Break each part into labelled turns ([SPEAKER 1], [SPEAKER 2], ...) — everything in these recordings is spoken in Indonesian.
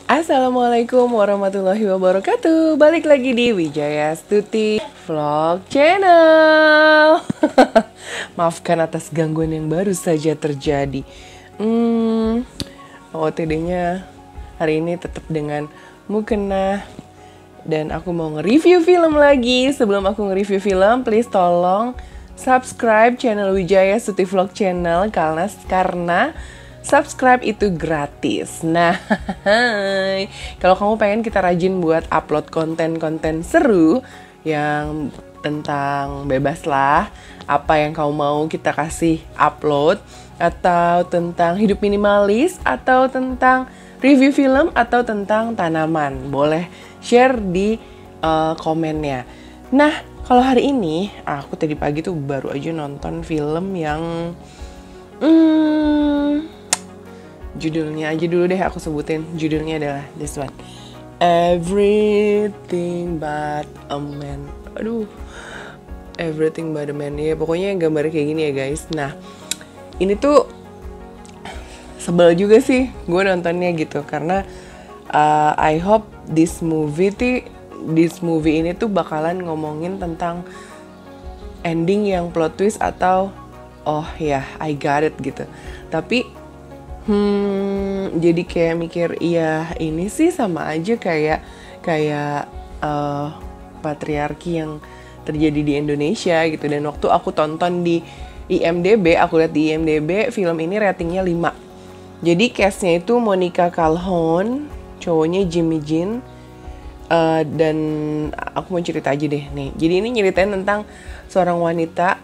[SPEAKER 1] Assalamualaikum warahmatullahi wabarakatuh. Balik lagi di Wijaya Stuti Vlog Channel. Maafkan atas gangguan yang baru saja terjadi. OOTD-nya hari ini tetap dengan mukena. Dan aku mau nge-review film lagi. Sebelum aku nge-review film, please tolong subscribe channel Wijaya Stuti Vlog Channel karena subscribe itu gratis. Nah, kalau kamu pengen kita rajin buat upload konten-konten seru yang tentang bebas lah, apa yang kamu mau kita kasih upload, atau tentang hidup minimalis, atau tentang review film, atau tentang tanaman, boleh share di komennya. Nah, kalau hari ini, aku tadi pagi tuh baru aja nonton film yang judulnya aja dulu deh aku sebutin. Judulnya adalah this one, Everything But a Man. Aduh, Everything But a Man. Ya pokoknya gambarnya kayak gini ya guys. Nah, ini tuh sebel juga sih gue nontonnya gitu. Karena I hope this movie ini tuh bakalan ngomongin tentang ending yang plot twist atau oh ya, I got it gitu. Tapi jadi kayak mikir, iya ini sih sama aja kayak patriarki yang terjadi di Indonesia gitu. Dan waktu aku tonton di IMDb, aku lihat di IMDb film ini ratingnya 5. Jadi castnya itu Monica Calhoun, cowoknya Jimmy Jin, dan aku mau cerita aja deh nih. Jadi ini nyeritain tentang seorang wanita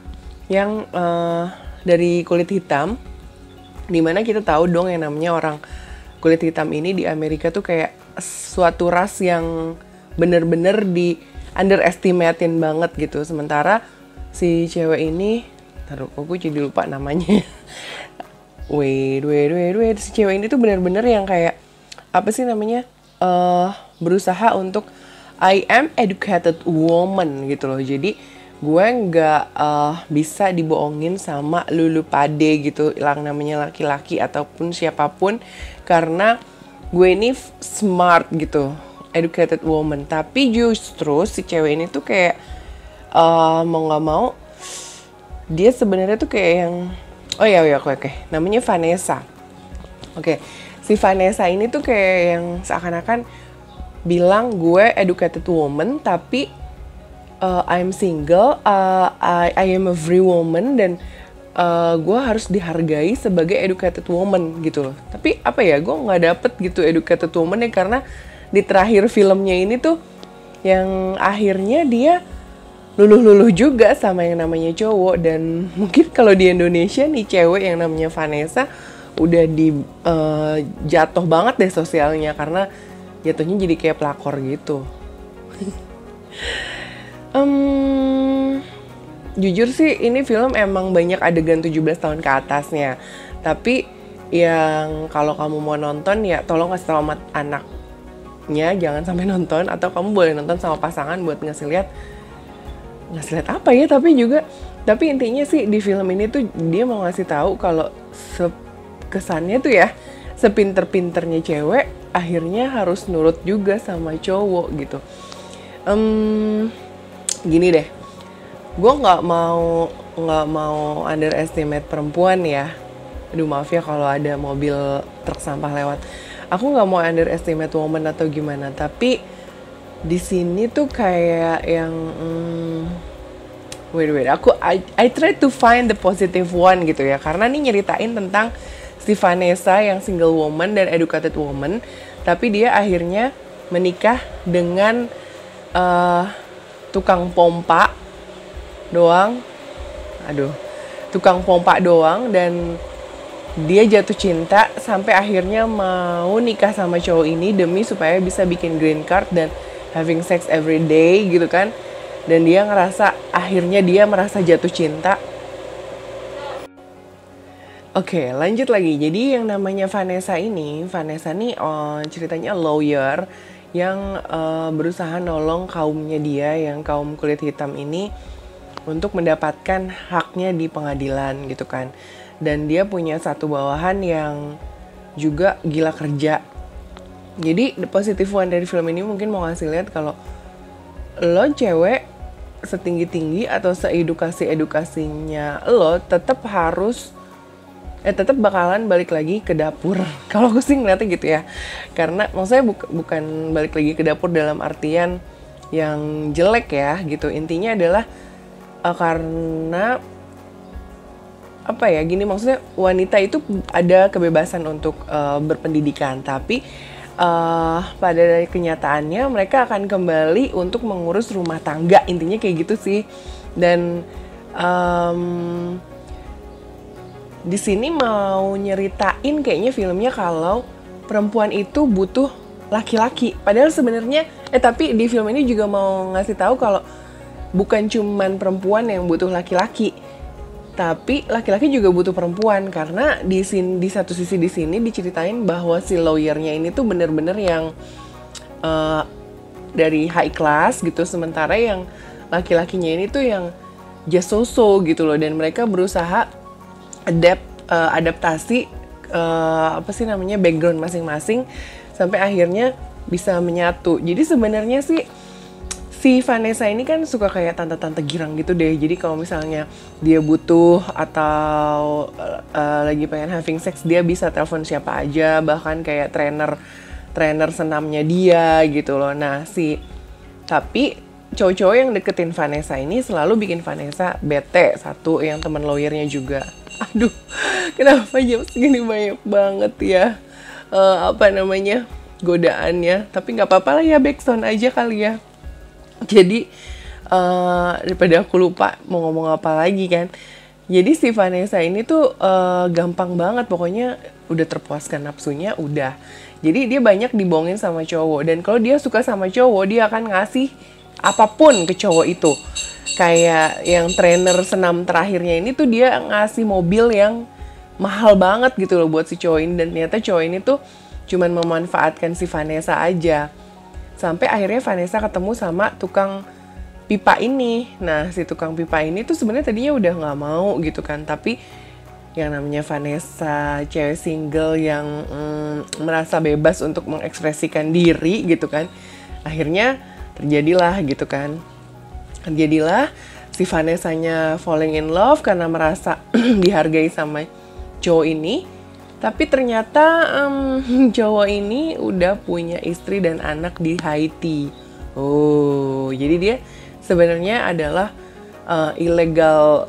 [SPEAKER 1] yang dari kulit hitam, dimana kita tahu dong yang namanya orang kulit hitam ini di Amerika tuh kayak suatu ras yang bener-bener di underestimatein banget gitu. Sementara si cewek ini, taruh kok gue jadi lupa namanya. wait, si cewek ini tuh bener-bener yang kayak apa sih namanya, berusaha untuk I am educated woman gitu loh. Jadi gue nggak bisa dibohongin sama lulu pade gitu, yang namanya laki-laki ataupun siapapun, karena gue ini smart gitu, educated woman. Tapi justru si cewek ini tuh kayak mau nggak mau dia sebenarnya tuh kayak yang oke, namanya Vanessa. Oke, si Vanessa ini tuh kayak yang seakan-akan bilang gue educated woman tapi I'm single, I am a free woman, dan gue harus dihargai sebagai educated woman gitu loh. Tapi apa ya, gue nggak dapet gitu educated woman ya, karena di terakhir filmnya ini tuh yang akhirnya dia luluh-luluh juga sama yang namanya cowok. Dan mungkin kalau di Indonesia nih cewek yang namanya Vanessa udah di jatuh banget deh sosialnya, karena jatuhnya jadi kayak pelakor gitu. Jujur sih ini film emang banyak adegan 17 tahun ke atasnya. Tapi yang kalau kamu mau nonton ya tolong kasih tau sama anaknya, jangan sampai nonton. Atau kamu boleh nonton sama pasangan buat ngasih lihat apa ya. Tapi intinya sih di film ini tuh dia mau ngasih tahu kalau kesannya tuh ya, sepinter-pinternya cewek akhirnya harus nurut juga sama cowok gitu. Gini deh, gue nggak mau underestimate perempuan ya. Aduh maaf ya kalau ada mobil truk sampah lewat. Aku nggak mau underestimate woman atau gimana. Tapi di sini tuh kayak yang I try to find the positive one gitu ya. Karena nih nyeritain tentang si Vanessa yang single woman dan educated woman, tapi dia akhirnya menikah dengan tukang pompa doang. Dan dia jatuh cinta sampai akhirnya mau nikah sama cowok ini demi supaya bisa bikin green card dan having sex every day gitu kan. Dan dia akhirnya merasa jatuh cinta. Oke, lanjut lagi. Jadi yang namanya Vanessa nih ceritanya lawyer yang berusaha nolong kaumnya dia, yang kaum kulit hitam ini, untuk mendapatkan haknya di pengadilan gitu kan. Dan dia punya satu bawahan yang juga gila kerja. Jadi the positive one dari film ini mungkin mau ngasih lihat kalau lo cewek setinggi-tinggi atau seedukasi-edukasinya lo tetap harus tetap bakalan balik lagi ke dapur. Kalau aku sih ngeliatnya gitu ya. Karena maksudnya bukan balik lagi ke dapur dalam artian yang jelek ya gitu. Intinya adalah karena apa ya, gini, maksudnya wanita itu ada kebebasan untuk berpendidikan, tapi pada kenyataannya mereka akan kembali untuk mengurus rumah tangga, intinya kayak gitu sih. Dan di sini mau nyeritain kayaknya filmnya kalau perempuan itu butuh laki-laki. Padahal sebenarnya tapi di film ini juga mau ngasih tahu kalau bukan cuman perempuan yang butuh laki-laki, tapi laki-laki juga butuh perempuan. Karena di satu sisi di sini diceritain bahwa si lawyernya ini tuh bener-bener yang dari high class gitu, sementara yang laki-lakinya ini tuh yang just so-so gitu loh. Dan mereka berusaha adaptasi background masing-masing sampai akhirnya bisa menyatu. Jadi sebenarnya sih si Vanessa ini kan suka kayak tante-tante girang gitu deh. Jadi kalau misalnya dia butuh atau lagi pengen having sex, dia bisa telepon siapa aja, bahkan kayak trainer senamnya dia gitu loh. Nah, tapi cowok-cowok yang deketin Vanessa ini selalu bikin Vanessa bete. Satu, yang teman lawyernya juga. Aduh, kenapa jam segini banyak banget ya godaannya. Tapi nggak apa-apa lah ya, backsound aja kali ya. Jadi daripada aku lupa mau ngomong apa lagi kan. Jadi si Vanessa ini tuh gampang banget, pokoknya udah terpuaskan nafsunya udah. Jadi dia banyak dibohongin sama cowok, dan kalau dia suka sama cowok dia akan ngasih apapun ke cowok itu. Kayak yang trainer senam terakhirnya ini tuh dia ngasih mobil yang mahal banget gitu loh buat si cowok ini. Dan ternyata cowok ini tuh cuman memanfaatkan si Vanessa aja. Sampai akhirnya Vanessa ketemu sama tukang pipa ini. Nah, si tukang pipa ini tuh sebenarnya tadinya udah nggak mau gitu kan. Tapi yang namanya Vanessa, cewek single yang merasa bebas untuk mengekspresikan diri gitu kan. Akhirnya terjadilah gitu kan. Terjadilah si Vanessa-nya falling in love karena merasa dihargai sama cowok ini. Tapi ternyata cowok ini udah punya istri dan anak di Haiti. Oh, jadi dia sebenarnya adalah ilegal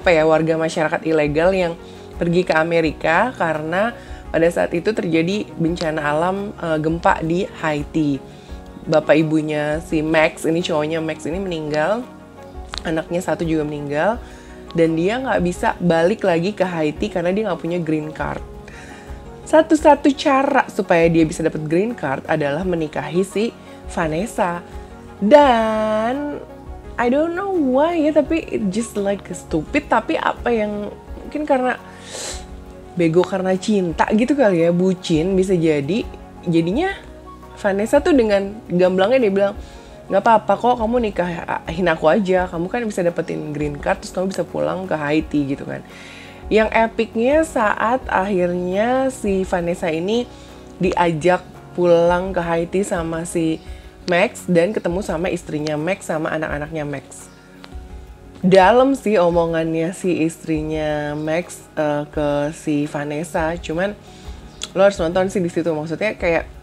[SPEAKER 1] warga masyarakat ilegal yang pergi ke Amerika karena pada saat itu terjadi bencana alam gempa di Haiti. Bapak ibunya si Max, ini cowoknya Max ini meninggal, anaknya satu juga meninggal, dan dia nggak bisa balik lagi ke Haiti karena dia nggak punya green card. Satu-satu cara supaya dia bisa dapat green card adalah menikahi si Vanessa. Dan I don't know why ya, tapi it just like stupid. Tapi apa yang mungkin karena bego karena cinta gitu kali ya, bucin bisa jadi. Jadinya Vanessa tuh dengan gamblangnya dia bilang, nggak apa-apa kok kamu nikahin aku aja, kamu kan bisa dapetin green card terus kamu bisa pulang ke Haiti gitu kan. Yang epicnya saat akhirnya si Vanessa ini diajak pulang ke Haiti sama si Max dan ketemu sama istrinya Max sama anak-anaknya Max. Dalam sih omongannya si istrinya Max ke si Vanessa, cuman lo harus nonton sih di situ. Maksudnya kayak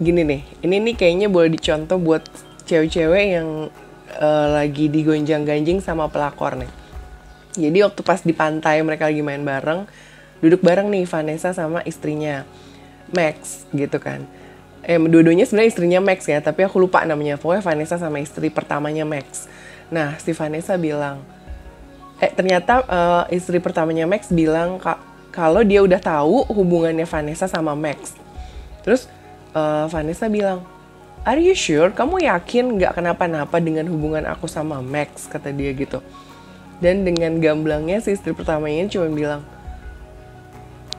[SPEAKER 1] gini nih, ini nih kayaknya boleh dicontoh buat cewek-cewek yang lagi digonjang-ganjing sama pelakor nih. Jadi waktu pas di pantai mereka lagi main bareng, duduk bareng nih Vanessa sama istrinya Max gitu kan. Dua-duanya sebenarnya istrinya Max ya, tapi aku lupa namanya. Pokoknya Vanessa sama istri pertamanya Max. Nah, si Vanessa bilang, ternyata istri pertamanya Max bilang kalau dia udah tahu hubungannya Vanessa sama Max. Terus Vanessa bilang, "Are you sure? Kamu yakin gak kenapa-napa dengan hubungan aku sama Max?" kata dia gitu. Dan dengan gamblangnya si istri pertamanya cuma bilang,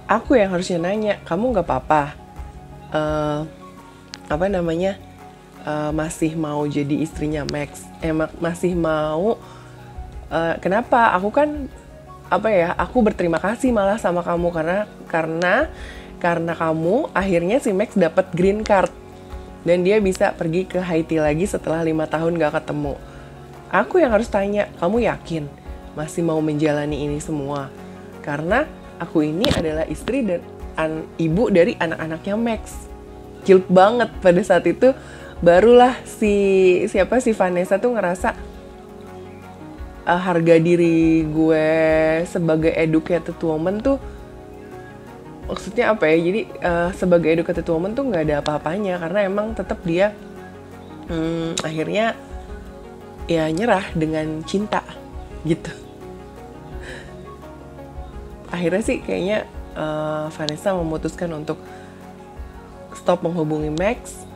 [SPEAKER 1] "Aku yang harusnya nanya, kamu gak apa-apa masih mau jadi istrinya Max? Masih mau, kenapa? Aku kan aku berterima kasih malah sama kamu karena karena kamu akhirnya si Max dapat green card dan dia bisa pergi ke Haiti lagi setelah 5 tahun gak ketemu. Aku yang harus tanya, kamu yakin masih mau menjalani ini semua? Karena aku ini adalah istri dan ibu dari anak-anaknya Max. Guilt banget pada saat itu. Barulah si Vanessa tuh ngerasa harga diri gue sebagai educated woman tuh, maksudnya apa ya, jadi sebagai educated woman tuh nggak ada apa-apanya, karena emang tetap dia akhirnya ya nyerah dengan cinta gitu. Akhirnya sih kayaknya Vanessa memutuskan untuk stop menghubungi Max.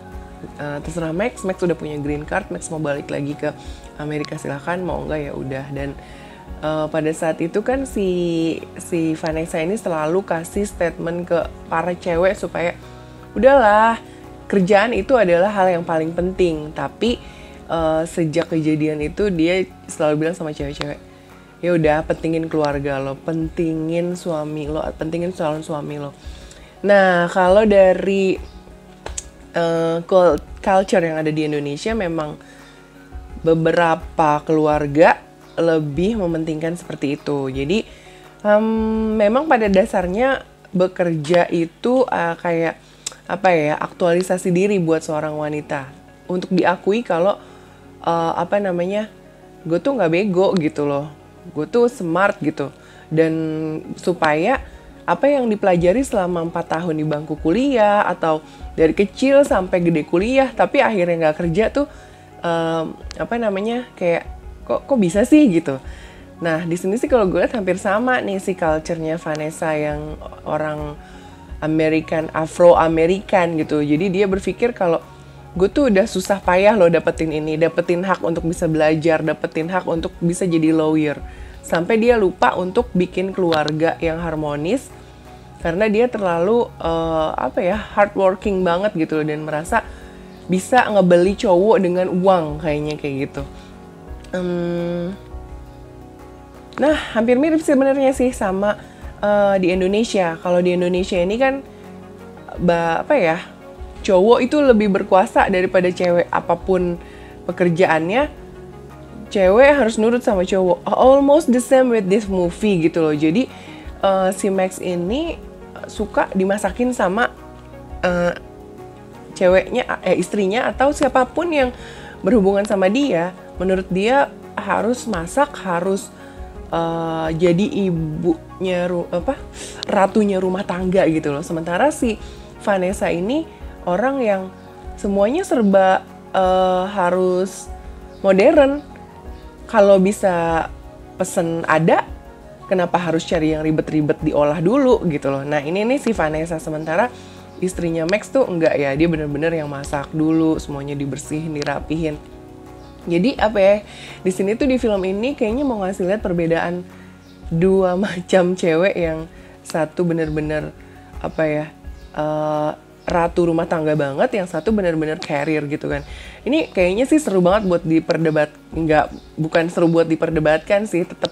[SPEAKER 1] Terserah Max udah punya green card, Max mau balik lagi ke Amerika silahkan, mau enggak ya udah. Dan pada saat itu kan si Vanessa ini selalu kasih statement ke para cewek supaya udahlah, kerjaan itu adalah hal yang paling penting. Tapi sejak kejadian itu dia selalu bilang sama cewek-cewek, ya udah, pentingin keluarga lo, pentingin suami lo, pentingin calon suami lo. Nah, kalau dari culture yang ada di Indonesia, memang beberapa keluarga lebih mementingkan seperti itu. Jadi memang pada dasarnya bekerja itu kayak apa ya, aktualisasi diri buat seorang wanita untuk diakui kalau gue tuh nggak bego gitu loh, gue tuh smart gitu. Dan supaya apa yang dipelajari selama 4 tahun di bangku kuliah atau dari kecil sampai gede kuliah tapi akhirnya nggak kerja tuh kayak kok bisa sih gitu. Nah, di sini sih kalau gue lihat hampir sama nih si culture-nya Vanessa yang orang Afro-American gitu. Jadi dia berpikir kalau gue tuh udah susah payah loh dapetin ini, dapetin hak untuk bisa belajar, dapetin hak untuk bisa jadi lawyer. Sampai dia lupa untuk bikin keluarga yang harmonis karena dia terlalu hardworking banget gitu loh, dan merasa bisa ngebeli cowok dengan uang, kayaknya kayak gitu. Nah, hampir mirip sebenarnya sih sama di Indonesia. Kalau di Indonesia ini kan cowok itu lebih berkuasa daripada cewek. Apapun pekerjaannya, cewek harus nurut sama cowok. Almost the same with this movie gitu loh. Jadi si Max ini suka dimasakin sama istrinya atau siapapun yang berhubungan sama dia. Menurut dia harus masak, harus jadi ibunya ratunya rumah tangga gitu loh. Sementara si Vanessa ini orang yang semuanya serba harus modern. Kalau bisa pesen ada, kenapa harus cari yang ribet-ribet diolah dulu gitu loh. Nah, ini nih si Vanessa. Sementara istrinya Max tuh enggak ya, dia bener-bener yang masak dulu, semuanya dibersihin, dirapihin. Jadi di sini tuh di film ini kayaknya mau ngasih lihat perbedaan dua macam cewek, yang satu bener-bener ratu rumah tangga banget, yang satu benar-benar carrier gitu kan. Ini kayaknya sih seru banget buat bukan seru buat diperdebatkan sih, tetap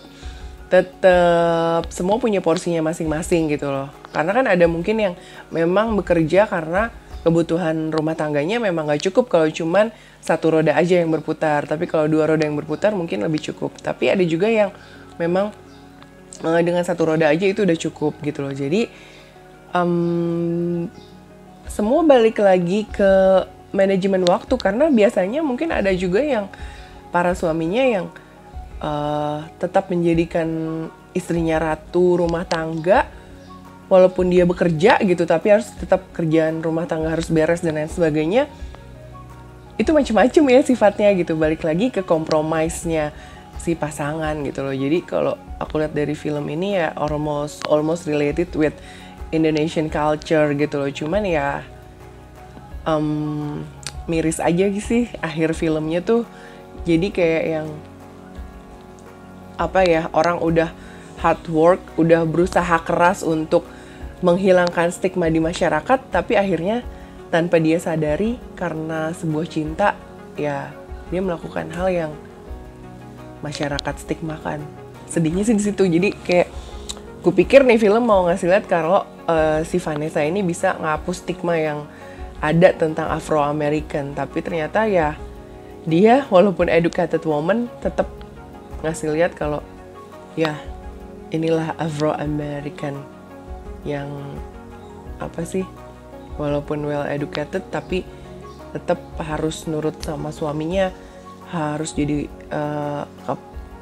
[SPEAKER 1] semua punya porsinya masing-masing gitu loh. Karena kan ada mungkin yang memang bekerja karena kebutuhan rumah tangganya memang gak cukup kalau cuman satu roda aja yang berputar. Tapi kalau dua roda yang berputar mungkin lebih cukup. Tapi ada juga yang memang dengan satu roda aja itu udah cukup gitu loh. Jadi semua balik lagi ke manajemen waktu, karena biasanya mungkin ada juga yang para suaminya yang tetap menjadikan istrinya ratu rumah tangga walaupun dia bekerja gitu, tapi harus tetap kerjaan rumah tangga harus beres dan lain sebagainya. Itu macam-macam ya sifatnya gitu, balik lagi ke compromise-nya si pasangan gitu loh. Jadi kalau aku lihat dari film ini ya almost related with Indonesian culture gitu loh. Cuman ya miris aja sih akhir filmnya tuh. Jadi kayak yang orang udah hard work, udah berusaha keras untuk menghilangkan stigma di masyarakat, tapi akhirnya tanpa dia sadari karena sebuah cinta ya dia melakukan hal yang masyarakat stigmakan. Sedihnya sih di situ. Jadi kayak kupikir nih film mau ngasih lihat kalau si Vanessa ini bisa ngapus stigma yang ada tentang Afro American, tapi ternyata ya dia walaupun educated woman tetap ngasih lihat kalau ya inilah Afro American yang apa sih, walaupun well educated tapi tetap harus nurut sama suaminya, harus jadi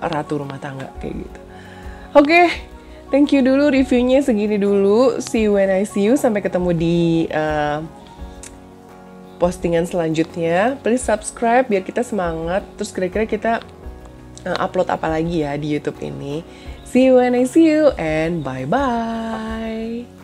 [SPEAKER 1] ratu rumah tangga kayak gitu. Oke, thank you dulu, reviewnya segini dulu. See you when I see you. Sampai ketemu di postingan selanjutnya. Please subscribe biar kita semangat. Terus kira-kira kita upload apa lagi ya di YouTube ini. See you when I see you and bye-bye.